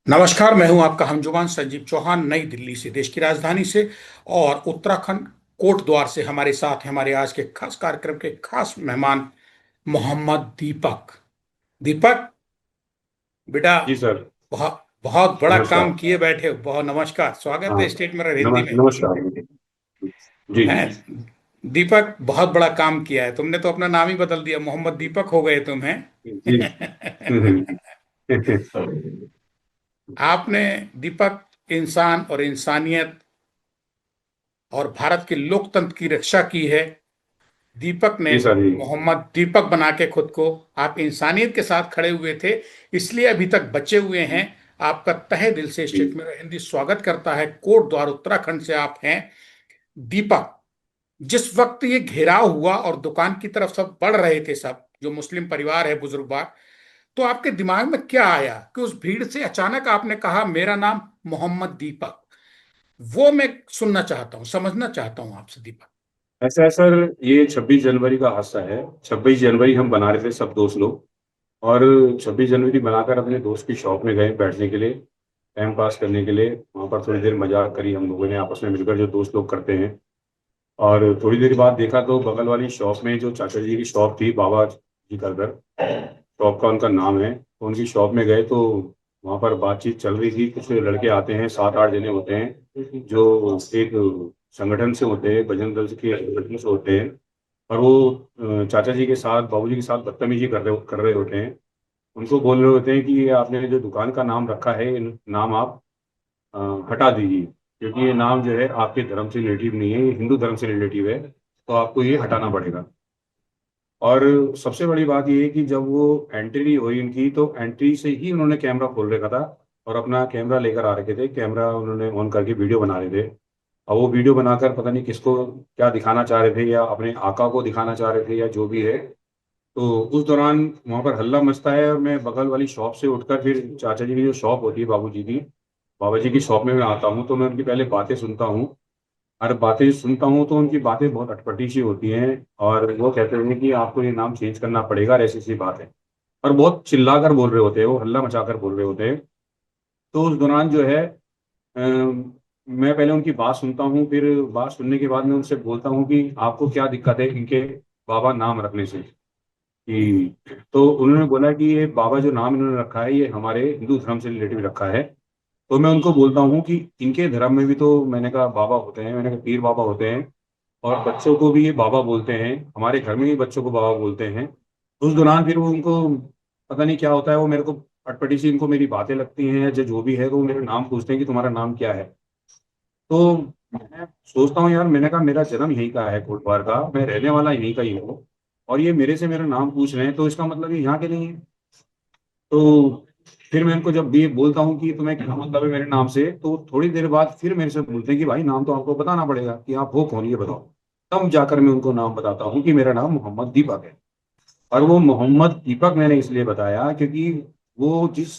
नमस्कार। मैं हूं आपका हमजुबान संजीव चौहान, नई दिल्ली से, देश की राजधानी से। और उत्तराखंड कोट द्वार से हमारे साथ हैं हमारे आज के खास कार्यक्रम के खास मेहमान मोहम्मद दीपक। दीपक बेटा, जी सर। बहुत बहुत बड़ा काम नमस्कार। किए बैठे हो। बहुत नमस्कार, स्वागत हाँ। है स्टेट में हिंदी में। नमस्कार। जी जी। हैं दीपक, बहुत बड़ा काम किया है तुमने, तो अपना नाम ही बदल दिया, मोहम्मद दीपक हो गए तुम हैं। जी। हम्म। आपने दीपक इंसान और इंसानियत और भारत के लोकतंत्र की रक्षा की है। दीपक ने जी सर जी। मोहम्मद दीपक बना के खुद को, आप इंसानियत के साथ खड़े हुए थे, इसलिए अभी तक बचे हुए हैं। आपका तहे दिल से जी स्टेट में हिंदी स्वागत करता है। कोट द्वार उत्तराखंड से आप हैं दीपक। जिस वक्त ये घेराव हुआ और दुकान की तरफ सब बढ़ रहे थे, सब जो मुस्लिम परिवार है, बुजुर्ग, तो आपके दिमाग में क्या आया कि उस भीड़ से अचानक आपने कहा मेरा नाम मोहम्मद दीपक? वो मैं सुनना चाहता हूं, समझना चाहता हूं आपसे दीपक। ऐसा है सर। ये 26 जनवरी का हादसा है। 26 जनवरी हम बना रहे थे सब दोस्त लोग। और 26 जनवरी बनाकर अपने दोस्त की शॉप में गए बैठने के लिए, टाइम पास करने के लिए। वहाँ पर थोड़ी देर मजाक करी हम लोगों ने आपस में मिलकर, जो दोस्त लोग करते हैं। और थोड़ी देर बाद देखा तो बगल वाली शॉप में, जो चाचा जी की शॉप थी, बाबा जी का घर, शॉप का उनका नाम है, तो उनकी शॉप में गए तो वहाँ पर बातचीत चल रही थी। कुछ लड़के आते हैं, 7-8 जने होते हैं, जो एक संगठन से होते हैं, बजरंग दल के संगठन से होते हैं। और वो चाचा जी के साथ, बाबूजी के साथ बदतमीजी कर रहे होते हैं। उनको बोल रहे होते हैं कि ये आपने जो दुकान का नाम रखा है, ये नाम आप अ, हटा दीजिए, क्योंकि ये नाम जो है आपके धर्म से रिलेटिव नहीं है, ये हिंदू धर्म से रिलेटिव है, तो आपको ये हटाना पड़ेगा। और सबसे बड़ी बात ये है कि जब वो एंट्री हुई उनकी, तो एंट्री से ही उन्होंने कैमरा खोल रखा था और अपना कैमरा लेकर आ रखे थे। कैमरा उन्होंने ऑन करके वीडियो बना रहे थे। और वो वीडियो बनाकर पता नहीं किसको क्या दिखाना चाह रहे थे, या अपने आका को दिखाना चाह रहे थे, या जो भी है। तो उस दौरान वहाँ पर हल्ला मचता है, और मैं बगल वाली शॉप से उठकर फिर चाचा जी की जो शॉप होती है, बाबू जी की, बाबा जी की शॉप में मैं आता हूँ। तो मैं उनकी पहले बातें सुनता हूँ। और बातें सुनता हूँ तो उनकी बातें बहुत अटपटी सी होती हैं। और वो कहते हैं कि आपको ये नाम चेंज करना पड़ेगा, और ऐसी सी बात है। और बहुत चिल्ला कर बोल रहे होते हैं, वो हल्ला मचा कर बोल रहे होते हैं। तो उस दौरान जो है, मैं पहले उनकी बात सुनता हूँ, फिर बात सुनने के बाद मैं उनसे बोलता हूँ कि आपको क्या दिक्कत है इनके बाबा नाम रखने से। कि तो उन्होंने बोला कि ये बाबा जो नाम इन्होंने रखा है, ये हमारे हिंदू धर्म से रिलेटिव रखा है। तो मैं उनको बोलता हूँ कि इनके धर्म में भी तो, मैंने कहा, बाबा होते हैं, मैंने कहा पीर बाबा होते हैं, और बच्चों को भी ये बाबा बोलते हैं, हमारे घर में भी बच्चों को बाबा बोलते हैं। उस दौरान फिर वो उनको पता नहीं क्या होता है, वो मेरे को अटपटी सी इनको मेरी बातें लगती हैं, या जो भी है, तो वो मेरा नाम पूछते हैं कि तुम्हारा नाम क्या है। तो मैं सोचता हूँ यार, मैंने कहा मेरा जन्म यहीं का है, कोटद्वार का, मैं रहने वाला यहीं का ही हूँ, और ये मेरे से मेरा नाम पूछ रहे हैं, तो इसका मतलब ये यहाँ के नहीं है। तो फिर मैं इनको जब भी ये बोलता हूँ कि तुम्हें क्या मतलब है मेरे नाम से, तो थोड़ी देर बाद फिर मेरे से बोलते हैं कि भाई नाम तो आपको बताना पड़ेगा, कि आप हो कौन, ये बताओ। तब जाकर मैं उनको नाम बताता हूँ कि मेरा नाम मोहम्मद दीपक है। और वो मोहम्मद दीपक मैंने इसलिए बताया क्योंकि वो जिस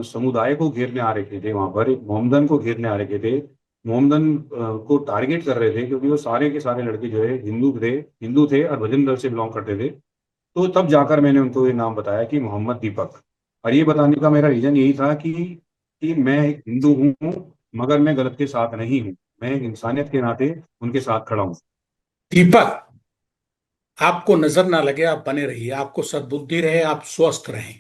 समुदाय को घेरने आ रखे थे, वहां पर मोहम्मदन को घेरने आ रखे थे, मोहम्मदन को टारगेट कर रहे थे, क्योंकि वो सारे के सारे लड़के जो है हिंदू थे और भजन दल से बिलोंग करते थे। तो तब जाकर मैंने उनको ये नाम बताया कि मोहम्मद दीपक। और ये बताने का मेरा रीजन यही था कि मैं एक हिंदू हूँ, मगर मैं गलत के साथ नहीं हूँ। मैं एक इंसानियत के नाते उनके साथ खड़ा हूँ। दीपक, आपको नजर ना लगे, आप बने रहिए, आपको सद्बुद्धि रहे, आप स्वस्थ रहें।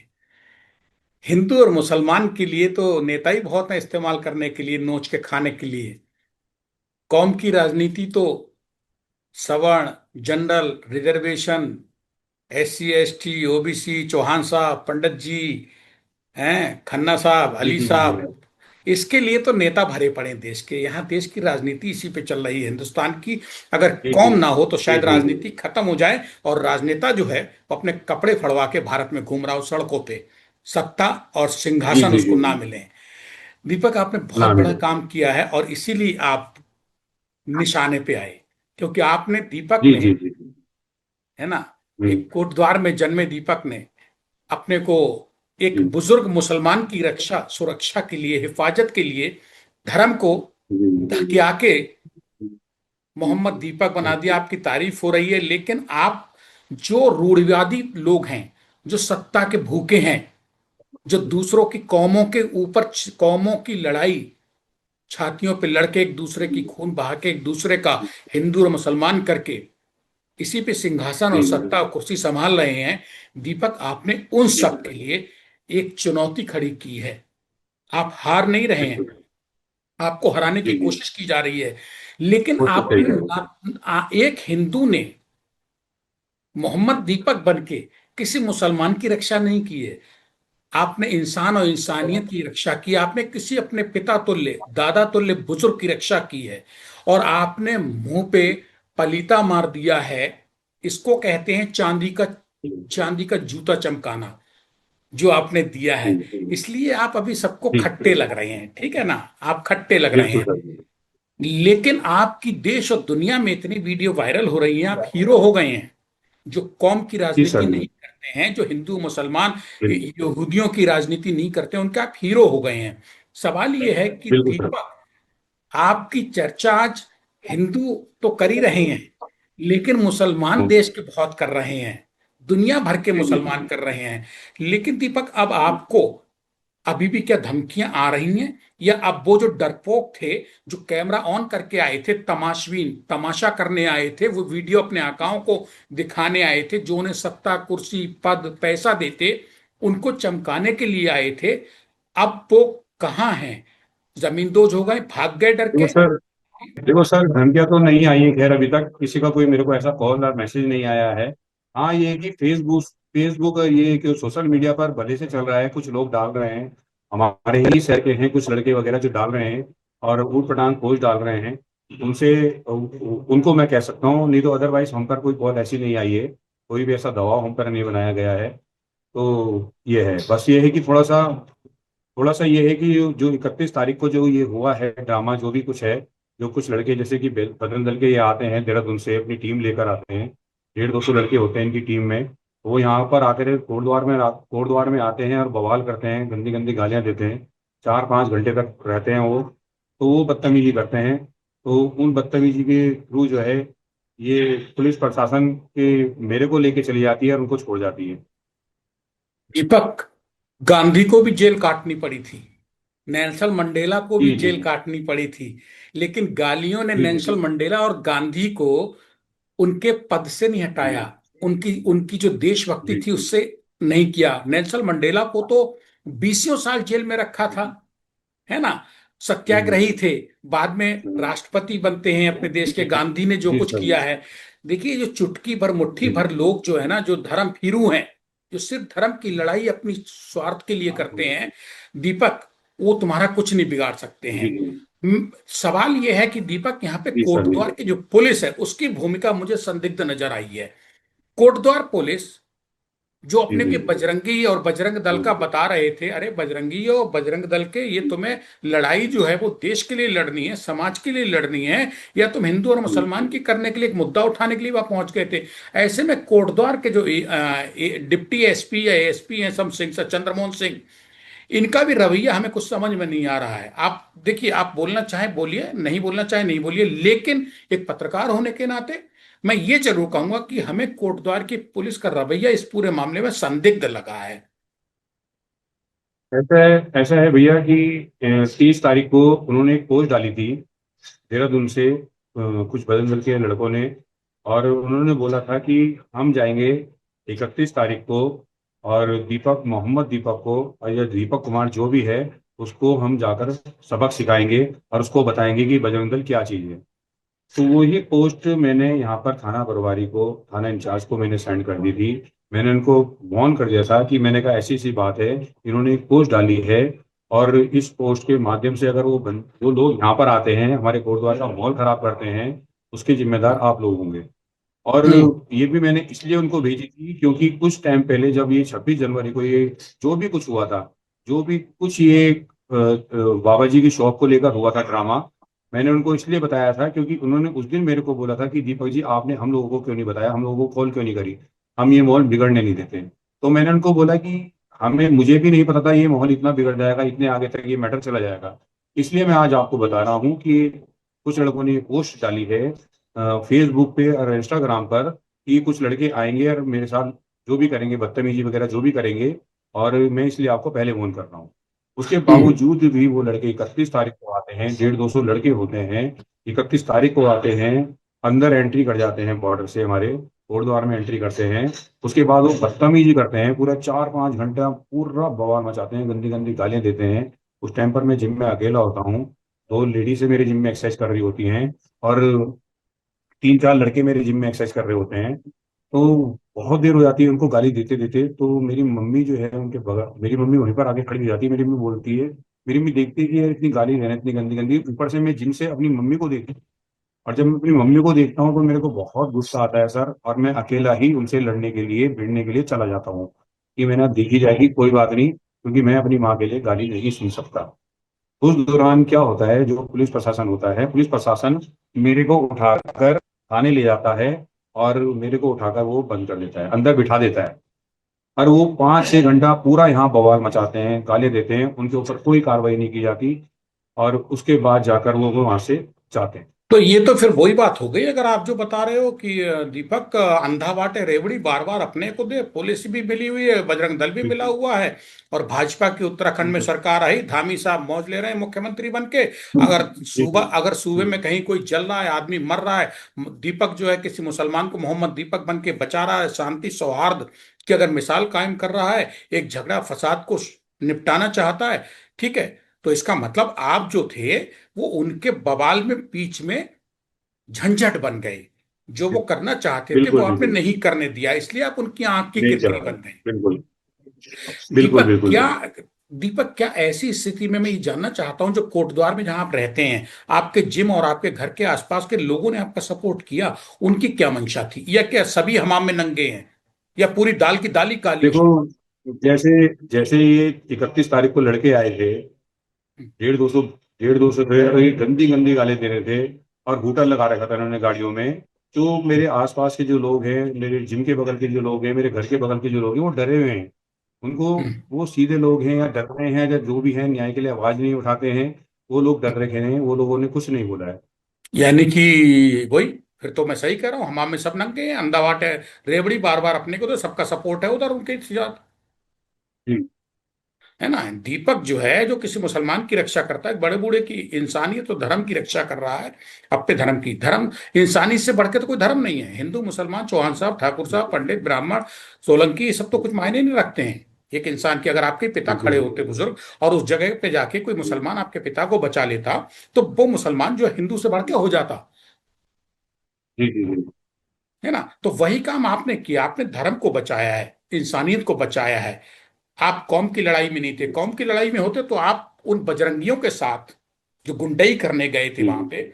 हिंदू और मुसलमान के लिए तो नेता ही बहुत है इस्तेमाल करने के लिए, नोच के खाने के लिए। कौम की राजनीति तो सवर्ण, general, reservation, SC ST, OBC, Chauhan साहब, पंडित जी हैं, खन्ना साहब, जी अली जी जी साहब, इसके लिए तो नेता भरे पड़े हैं देश के। यहाँ देश की राजनीति इसी पे चल रही है हिंदुस्तान की। अगर जी जी कौम ना हो तो जी शायद जी राजनीति खत्म हो जाए, और राजनेता जो है वो अपने कपड़े फड़वा के भारत में घूम रहा हो सड़कों पे, सत्ता और जी सिंहासन जी उसको जी ना जी। मिले। दीपक, आपने बहुत ना बड़ा मिले। काम किया है और इसीलिए आप निशाने पे आए, क्योंकि आपने, दीपक जी ने, जी जी। है ना, हम्म। एक कोटद्वार में जन्मे दीपक ने अपने को एक जी बुजुर्ग मुसलमान की रक्षा सुरक्षा के लिए, हिफाजत के लिए, धर्म को जी धकिया के मोहम्मद दीपक बना दिया। आपकी तारीफ हो रही है, लेकिन आप जो रूढ़िवादी लोग हैं, जो सत्ता के भूखे हैं, जो दूसरों की कौमों के ऊपर कौमों की लड़ाई, छातियों पे लड़के एक दूसरे की खून बहा के एक दूसरे का हिंदू और मुसलमान करके इसी पे सिंहासन और जी सत्ता और कुर्सी संभाल रहे हैं। दीपक, आपने उन जी सब के लिए एक चुनौती खड़ी की है। आप हार नहीं रहे हैं, बिल्कुल। आपको हराने की जी जी, कोशिश की जा रही है। लेकिन वो तो सही आपने कह रहे हैं। एक हिंदू ने मोहम्मद दीपक बन के किसी मुसलमान की रक्षा नहीं की है। आपने इंसान और इंसानियत की रक्षा की, आपने किसी अपने पिता तुल्य दादा तुल्य बुजुर्ग की रक्षा की है। और आपने मुंह पे पलीता मार दिया है। इसको कहते हैं चांदी का जूता चमकाना, जो आपने दिया है। इसलिए आप अभी सबको जी खट्टे लग रहे हैं, ठीक है ना, आप खट्टे लग रहे बिल्कुल हैं। सर। लेकिन आपकी देश और दुनिया में इतनी वीडियो वायरल हो रही हैं, आप हीरो हो गए हैं। जो कौम की जी राजनीति सर। नहीं करते हैं, जो हिंदू मुसलमान बिल्कुल यहूदियों की राजनीति नहीं करते, उनके आप हीरो हो गए हैं। सवाल यह है कि बिल्कुल सर। दीपक, आपकी चर्चा आज हिंदू तो कर ही रहे हैं, लेकिन मुसलमान देश के बहुत कर रहे हैं, दुनिया भर के जी जी मुसलमान कर रहे हैं। लेकिन दीपक, अब आपको अभी भी क्या धमकियां आ रही हैं? या अब वो जो डरपोक थे, जो कैमरा ऑन करके आए थे, तमाशबीन तमाशा करने आए थे, वो वीडियो अपने आकाओं को दिखाने आए थे, जो उन्हें सत्ता कुर्सी पद पैसा देते, उनको चमकाने के लिए आए थे, अब वो कहाँ हैं? जमींदोज हो गए, भाग गए डर देखो के? सर, देखो सर, धमकियां तो नहीं आई है, खैर अभी तक किसी का कोई मेरे को ऐसा कॉल और मैसेज नहीं आया है। हाँ, ये है कि फेसबुक फेसबुक और ये कि सोशल मीडिया पर भले से चल रहा है, कुछ लोग डाल रहे हैं, हमारे ही शहर के हैं कुछ लड़के वगैरह जो डाल रहे हैं और ऊट पटांग पोस्ट डाल रहे हैं। उनसे उनको मैं कह सकता हूँ, नहीं तो अदरवाइज हम पर कोई कॉल ऐसी नहीं आई है, कोई भी ऐसा दबाव हम पर नहीं बनाया गया है। तो ये है, बस ये है कि थोड़ा सा ये है कि जो 31 तारीख को जो ये हुआ है ड्रामा, जो भी कुछ है, जो कुछ लड़के जैसे कि बजरंग दल के ये आते हैं देहरादून से, अपनी टीम लेकर आते हैं, 150-200 लड़के होते हैं इनकी टीम में। वो यहाँ पर आकर कोटद्वार में आते हैं और बवाल करते हैं, गंदी गंदी गालियां देते हैं, 4-5 घंटे तक रहते हैं वो। तो वो बदतमीजी करते हैं। तो उन बदतमीजी के थ्रू जो है, ये पुलिस प्रशासन के मेरे को लेके चली जाती है और उनको छोड़ जाती है। दीपक, गांधी को भी जेल काटनी पड़ी थी, नेल्सन मंडेला को भी जी जी जेल काटनी पड़ी थी, लेकिन गालियों ने जी जी नेल्सन जी मंडेला और गांधी को उनके पद से नहीं हटाया, उनकी उनकी जो देशभक्ति जी थी जी उससे नहीं किया। नेल्सन मंडेला को तो 20 साल जेल में रखा था, है ना, हम्म, सत्याग्रही थे, बाद में हम्म, राष्ट्रपति बनते हैं अपने देश के। गांधी ने जो जी कुछ सर। किया है, देखिए, जो चुटकी भर मुट्ठी जी भर लोग जो है ना, जो धर्म भीरू हैं, जो सिर्फ धर्म की लड़ाई अपनी स्वार्थ के लिए करते हैं, दीपक, वो तुम्हारा कुछ नहीं बिगाड़ सकते जी हैं। जी सवाल यह है कि दीपक, यहाँ पे जी सर। कोटद्वार की जो पुलिस है उसकी भूमिका मुझे संदिग्ध नजर आई है। कोटद्वार पुलिस जो जी अपने जी के बजरंगी और बजरंग दल का बता रहे थे, अरे बजरंगी और बजरंग दल के, ये तुम्हें लड़ाई जो है वो देश के लिए लड़नी है, समाज के लिए लड़नी है, या तुम हिंदू और मुसलमान की करने के लिए एक मुद्दा उठाने के लिए वहां पहुंच गए थे? ऐसे में कोटद्वार के जो डिप्टी एसपी या एसपी हैं, सम सिंह चंद्रमोहन सिंह, इनका भी रवैया हमें कुछ समझ में नहीं आ रहा है। आप देखिए, आप बोलना चाहें बोलिए, नहीं बोलना चाहें नहीं बोलिए, लेकिन एक पत्रकार होने के नाते मैं ये जरूर कहूंगा कि हमें कोटद्वार की पुलिस का रवैया इस पूरे मामले में संदिग्ध लगा है। ऐसा है भैया कि 30 तारीख को उन्होंने एक पोस्ट डाली थी देहरादून से, कुछ बजरंग दल के लड़कों ने, और उन्होंने बोला था कि हम जाएंगे 31 तारीख को, और मोहम्मद दीपक को, और या दीपक कुमार जो भी है, उसको हम जाकर सबक सिखाएंगे और उसको बताएंगे कि बजरंग दल क्या चीज़ है। तो वही पोस्ट मैंने यहाँ पर थाना प्रभारी को, थाना इंचार्ज को मैंने सेंड कर दी थी। मैंने उनको वार्न कर दिया था कि मैंने कहा ऐसी सी बात है, इन्होंने एक पोस्ट डाली है, और इस पोस्ट के माध्यम से अगर वो लोग यहाँ पर आते हैं, हमारे गुरुद्वारा का माहौल खराब करते हैं, उसके जिम्मेदार आप लोग होंगे। और हम्म। ये भी मैंने इसलिए उनको भेजी थी क्योंकि कुछ टाइम पहले जब ये 26 जनवरी को ये जो भी कुछ हुआ था, जो भी कुछ ये बाबा जी की शॉप को लेकर हुआ था ड्रामा, मैंने उनको इसलिए बताया था क्योंकि उन्होंने उस दिन मेरे को बोला था कि दीपक जी, आपने हम लोगों को क्यों नहीं बताया, हम लोगों को कॉल क्यों नहीं करी, हम ये माहौल बिगड़ने नहीं देते। तो मैंने उनको बोला कि मुझे भी नहीं पता था ये माहौल इतना बिगड़ जाएगा, इतने आगे तक ये मैटर चला जाएगा। इसलिए मैं आज आपको बता रहा हूँ कि कुछ लड़कों ने पोस्ट डाली है फेसबुक पे और इंस्टाग्राम पर, कि कुछ लड़के आएंगे और मेरे साथ जो भी करेंगे, बदतमीजी वगैरह जो भी करेंगे, और मैं इसलिए आपको पहले फोन कर रहा हूँ। उसके हम्म। बावजूद भी वो लड़के 31 तारीख को आते हैं, 150-200 लड़के होते हैं, 31 तारीख को आते हैं, अंदर एंट्री कर जाते हैं, बॉर्डर से हमारे कोटद्वार में एंट्री करते हैं। उसके बाद वो बदतमीजी करते हैं, पूरा 4-5 घंटा पूरा बवाल मचाते हैं, गंदी गंदी गालियां देते हैं। उस टाइम पर मैं जिम में अकेला होता हूँ, दो लेडी से मेरे जिम में एक्सरसाइज कर रही होती हैं, और 3-4 लड़के मेरे जिम में एक्सरसाइज कर रहे होते हैं। तो बहुत देर हो जाती है उनको गाली देते देते। तो मेरी मम्मी जो है उनके बगल, मेरी मम्मी वहीं पर आके खड़ी हो जाती है। मेरी मम्मी बोलती है, मेरी मम्मी देखती है कि यार इतनी गाली दे रहे हैं, इतनी गंदी गंदी, ऊपर से मैं जिम से अपनी मम्मी को देखती हूँ। और जब मैं अपनी मम्मी को देखता हूँ तो मेरे को बहुत गुस्सा आता है सर, और मैं अकेला ही उनसे लड़ने के लिए, भिड़ने के लिए चला जाता हूँ कि मैंने देखी जाएगी, कोई बात नहीं, क्योंकि मैं अपनी माँ के लिए गाली नहीं सुन सकता। उस दौरान क्या होता है, जो पुलिस प्रशासन होता है, पुलिस प्रशासन मेरे को उठाकर थाने ले जाता है, और मेरे को उठाकर वो बंद कर देता है, अंदर बिठा देता है। और वो 5-6 घंटा पूरा यहाँ बवाल मचाते हैं, गाली देते हैं, उनके ऊपर कोई कार्रवाई नहीं की जाती, और उसके बाद जाकर वो वहां से जाते हैं। तो ये तो फिर वही बात हो गई, अगर आप जो बता रहे हो कि दीपक अंधा बाटे रेवड़ी बार बार अपने को दे, पुलिस भी मिली हुई है, बजरंग दल भी मिला बिल्कुल हुआ है, और भाजपा की उत्तराखंड में बिल्कुल। सरकार आई, धामी साहब मौज ले रहे हैं मुख्यमंत्री बन के। जी जी। अगर सूबे हम्म, में कहीं कोई जल रहा है, आदमी मर रहा है, दीपक जो है किसी मुसलमान को मोहम्मद दीपक बन के बचा रहा है, शांति सौहार्द की अगर मिसाल कायम कर रहा है, एक झगड़ा फसाद को निपटाना चाहता है, ठीक है, तो इसका मतलब आप जो थे वो उनके बवाल में बीच में झंझट बन गए। जो वो करना चाहते थे वो बिल्कुल आपने बिल्कुल। नहीं करने दिया, इसलिए आप उनकी आंख की नहीं चला किरकिरी रहा। बन गए। बिल्कुल बिल्कुल दीपक बिल्कुल क्या बिल्कुल। दीपक क्या ऐसी स्थिति में मैं ये जानना चाहता हूं, जो कोटद्वार में जहां आप रहते हैं, आपके जिम और आपके घर के आसपास के लोगों ने आपका सपोर्ट किया, उनकी क्या मंशा थी, या क्या सभी हमाम में नंगे हैं, या पूरी दाल की दाल ही काली देखो, है? जैसे जैसे ये 31 तारीख को लड़के आए थे, 150-200, 150-200 थे, और ये गंदी गंदी गाली दे रहे थे, और हूटर लगा रखा था इन्होंने गाड़ियों में। तो मेरे आसपास के जो लोग हैं, मेरे जिम के बगल के जो लोग हैं, मेरे घर के बगल के जो लोग हैं, वो डरे हुए हैं। उनको, वो सीधे लोग हैं या डर रहे हैं, या जो भी हैं, न्याय के लिए आवाज नहीं उठाते हैं, वो लोग डर रखे हैं, वो लोगों ने कुछ नहीं बोला है। यानी कि वही, फिर तो मैं सही कह रहा हूँ, हमाम में सब नंगे हैं, अंधावाट है रेवड़ी बार बार अपने को, तो सबका सपोर्ट है उधर उनके साथ, जी है ना? दीपक जो है, जो किसी मुसलमान की रक्षा करता है, बड़े बूढ़े की इंसानियत तो धर्म की रक्षा कर रहा है, अपने धर्म की, धर्म इंसानियत से बढ़ के तो कोई धर्म नहीं है। हिंदू मुसलमान चौहान साहब ठाकुर साहब पंडित ब्राह्मण सोलंकी, ये सब तो कुछ मायने नहीं रखते हैं एक इंसान की। अगर आपके पिता बिल्कुल खड़े होते बिल्कुल। बुजुर्ग, और उस जगह पे जाके कोई मुसलमान आपके पिता को बचा लेता, तो वो मुसलमान जो है हिंदू से बढ़ के हो जाता, जी जी जी। है ना? तो वही काम आपने किया, आपने धर्म को बचाया है, इंसानियत को बचाया है। आप कौम की लड़ाई में नहीं थे, कौम की लड़ाई में होते तो आप उन बजरंगियों के साथ जो गुंडई करने गए थे जी वहां पे,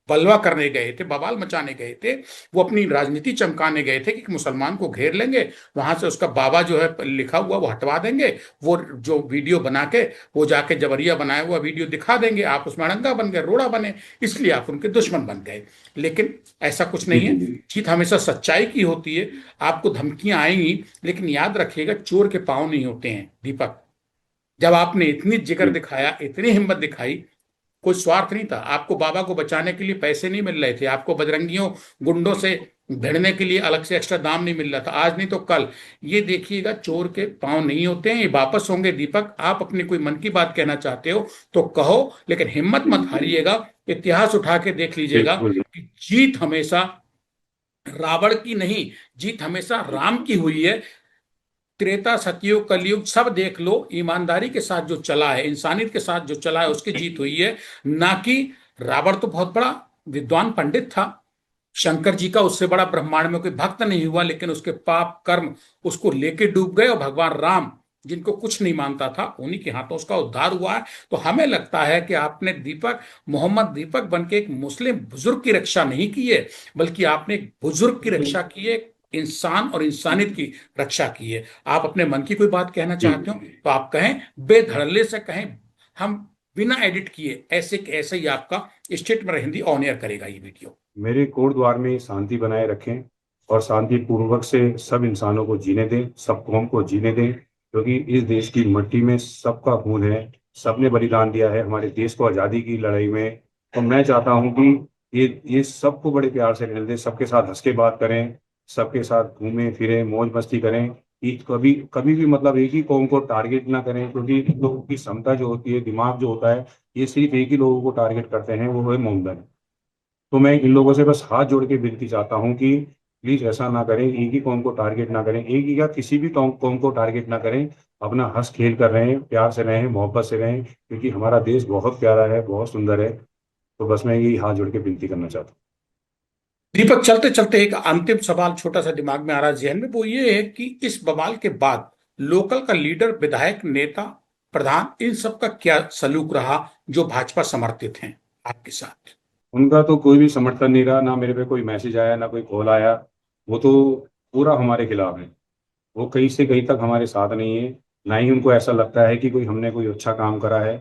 बलवा करने गए थे, बवाल मचाने गए थे, वो अपनी राजनीति चमकाने गए थे कि मुसलमान को घेर लेंगे, वहां से उसका बाबा जो है लिखा हुआ वो हटवा देंगे, वो जो वीडियो बना के वो जाके जबरिया बनाया हुआ वीडियो दिखा देंगे, आप उसमें अड़ंगा बन गए, रोड़ा बने, इसलिए आप उनके दुश्मन बन गए। लेकिन ऐसा कुछ जी नहीं जी है, जी। जीत हमेशा सच्चाई की होती है। आपको धमकियां आएंगी, लेकिन याद रखिएगा, चोर के पांव नहीं होते हैं दीपक। जब आपने इतनी जिगर जी दिखाया, इतनी हिम्मत दिखाई, कोई स्वार्थ नहीं था, आपको बाबा को बचाने के लिए पैसे नहीं मिल रहे थे, आपको बजरंगियों गुंडों से भिड़ने के लिए अलग से एक्स्ट्रा दाम नहीं मिल रहा था, आज नहीं तो कल। ये देखिएगा, चोर के पांव नहीं होते हैं, ये वापस होंगे। दीपक, आप अपनी कोई मन की बात कहना चाहते हो तो कहो, लेकिन हिम्मत जी मत जी। हारिएगा। इतिहास उठा के देख लीजिएगा बिल्कुल कि जीत हमेशा रावण की नहीं, जीत हमेशा राम की हुई है। त्रेता सतयुग कलयुग सब देख लो, ईमानदारी के साथ जो चला है, इंसानियत के साथ जो चला है, उसकी जीत हुई है, ना कि रावण तो बहुत बड़ा विद्वान पंडित था, शंकर जी का उससे बड़ा ब्रह्मांड में कोई भक्त नहीं हुआ, लेकिन उसके पाप कर्म उसको लेके डूब गए, और भगवान राम जिनको कुछ नहीं मानता था, उन्हीं के हाथों उसका उद्धार हुआ है। तो हमें लगता है कि आपने दीपक, मोहम्मद दीपक बन के एक मुस्लिम बुजुर्ग की रक्षा नहीं की है, बल्कि आपने एक बुजुर्ग की रक्षा की है, एक इंसान और इंसानियत की रक्षा की है। आप अपने मन की कोई बात कहना जी। चाहते हो तो आप कहें, बेधड़ल्ले से कहें, हम बिना एडिट किए ऐसे के ऐसे ही आपका स्टेट में हिंदी ऑन एयर करेगा ये वीडियो। मेरे कोट द्वार में शांति बनाए रखें, और शांति पूर्वक से सब इंसानों को जीने दें, सब कौम को जीने दें, क्योंकि इस देश की मिट्टी में सबका खून है, सबने बलिदान दिया है हमारे देश को आज़ादी की लड़ाई में। तो मैं चाहता हूं कि ये सबको बड़े प्यार से रहने दें, सबके साथ हंस के बात करें, सबके साथ घूमें फिरें, मौज मस्ती करें, कि कभी कभी भी मतलब एक ही कौम को टारगेट ना करें, क्योंकि इन लोगों की क्षमता जो होती है, दिमाग जो होता है, ये सिर्फ एक ही लोगों को टारगेट करते हैं, वो है मोमडन। तो मैं इन लोगों से बस हाथ जोड़ के विनती चाहता हूँ कि प्लीज ऐसा ना करें, एक ही कौम को टारगेट ना करें, एक ही या किसी भी कौम को टारगेट ना करें। अपना हंस खेल कर रहें, प्यार से रहें, मोहब्बत से रहें, क्योंकि हमारा देश बहुत प्यारा है, बहुत सुंदर है। तो बस मैं यही हाथ जोड़ के विनती करना चाहता दीपक, चलते चलते एक अंतिम सवाल छोटा सा दिमाग में आ रहा है जहन में, वो ये है कि इस बवाल के बाद लोकल का लीडर, विधायक, नेता, प्रधान, इन सब का क्या सलूक रहा जो भाजपा समर्थित हैं आपके साथ? हूँ। उनका तो कोई भी समर्थन नहीं रहा, ना मेरे पे कोई मैसेज आया, ना कोई कॉल आया। वो तो पूरा हमारे खिलाफ है। वो कहीं से कहीं तक हमारे साथ नहीं है। ना ही उनको ऐसा लगता है कि कोई हमने कोई अच्छा काम करा है।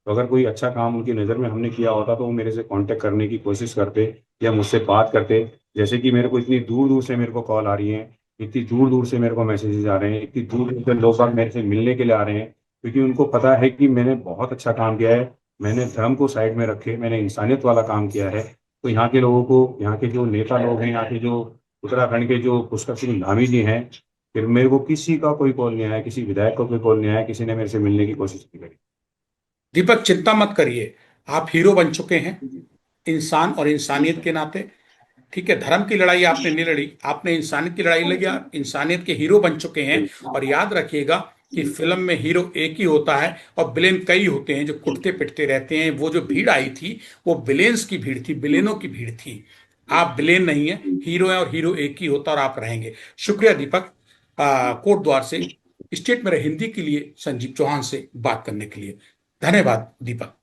तो अगर कोई अच्छा काम उनकी नज़र में हमने किया होता तो वो मेरे से कांटेक्ट करने की कोशिश करते या मुझसे बात करते। जैसे कि मेरे को इतनी दूर दूर से मेरे को कॉल आ रही है, इतनी दूर दूर से मेरे को मैसेजेस आ रहे हैं, इतनी दूर दूर से लोग बाग मेरे से मिलने के लिए आ रहे हैं, क्योंकि उनको पता है कि मैंने बहुत अच्छा काम किया है। मैंने धर्म को साइड में रखे, मैंने इंसानियत वाला काम किया है। तो यहाँ के लोगों को, यहाँ के जो नेता लोग हैं, यहाँ के जो उत्तराखंड के जो पुष्कर सिंह धामी जी हैं, फिर मेरे को किसी का कोई कॉल नहीं आया, किसी विधायक का कोई कॉल नहीं आया, किसी ने मेरे से मिलने की कोशिश नहीं करी। दीपक, चिंता मत करिए, आप हीरो बन चुके हैं इंसान और इंसानियत के नाते। ठीक है, धर्म की लड़ाई आपने नहीं लड़ी, आपने इंसानियत की लड़ाई लड़ी, आप इंसानियत के हीरो बन चुके हैं। और याद रखिएगा कि फिल्म में हीरो एक ही होता है और विलेन कई होते हैं जो कुटते पिटते रहते हैं। वो जो भीड़ आई थी वो विलेन्स की भीड़ थी, विलेनों की भीड़ थी। आप विलेन नहीं है, हीरो है, और हीरो एक ही होता है और आप रहेंगे। शुक्रिया दीपक, कोट द्वार से स्टेट मेरे हिंदी के लिए संजीव चौहान से बात करने के लिए। धन्यवाद दीपक।